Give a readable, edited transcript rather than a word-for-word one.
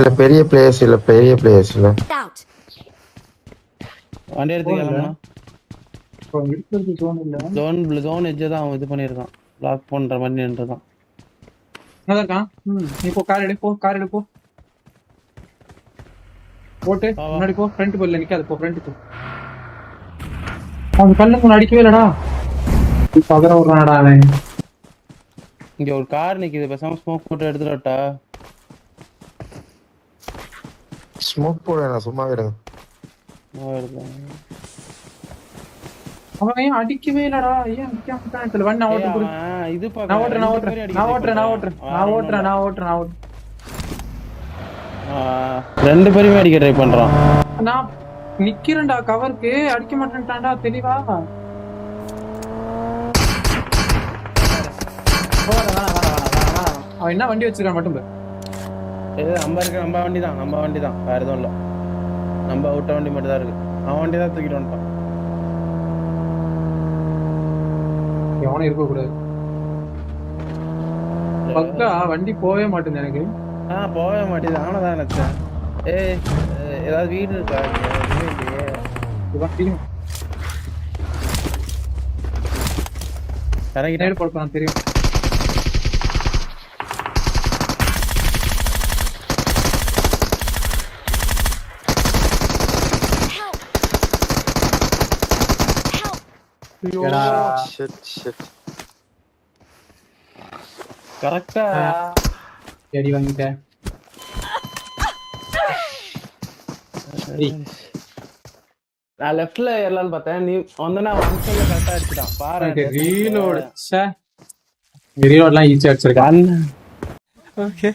இல்ல பெரிய பிளேயர்ஸ் இல்ல Out. வண்டி எடுத்துக்கலாமா? இப்போ இருக்கிறது ஜோன் இல்ல. ஜோன் எட்ஜ் தான் அவன் இது பண்ணியிருக்கான். லாக் பண்ற மாதிரி நின்றுதான். அதான் இருக்கான். நீ போ கார் எடு போ. போட்டு முன்னாடி போ. ஃப்ரண்ட் போல்ல நிக்காத போ ஃப்ரண்ட் போ. அவன் கல்லுக்கு முன்னாடி அடிக்கவே இல்லடா. பதற விடுறானடா அவன். இங்க ஒரு கார் நிக்குது. பேசாம ஸ்மோக் போட்டு எடுத்துடட்டா? ஸ்மோக் போட நான் சும்மா விடுங்க. அவன் ஏன் அடிக்கவே இல்லடா? ஏன் அடிக்காம இருக்கான் தெரியல. வண்டி நான் ஓட்டு குடு. இது நான் ஓட்டுறேன். ரெண்டு பேருமே அடிக்க ட்ரை பண்றான். நான் நிக்கிறேன்டா கவருக்கு அடிக்க மாட்டேன்டான்டா தெளிவா. அவன் என்ன வண்டி வச்சிருக்கான் மட்டும் பாரு. நம்ம வண்டி தான் வேற எதுவும் இல்ல. நம்ம விட்ட வண்டி மட்டும் தான் இருக்கு. அவன் வண்டி தான் தூக்கிட்டு வந்துட்டான். எவனும் இருக்க கூடாது. பக்கா வண்டி போவே மாட்டேங்குது எனக்கு. போவே மாட்டேது. ஆனதான் நினைச்சேன். ஏதாவது வீடு இருக்கா? இறங்கிட்டே போடுறான் தெரியும். கரெக்டா அடி வாங்கிட்டேன். நான் லெஃப்ட்ல ஏறலாம்னு பார்த்தேன். நீ வந்தனா ஒன் சைடுல கரெக்டா அடிச்சிட்டான். பாரு ரீலோட். ச்சே ரீலோட்லாம் ஈஸியா அடிச்சிருக்கான். ஓகே.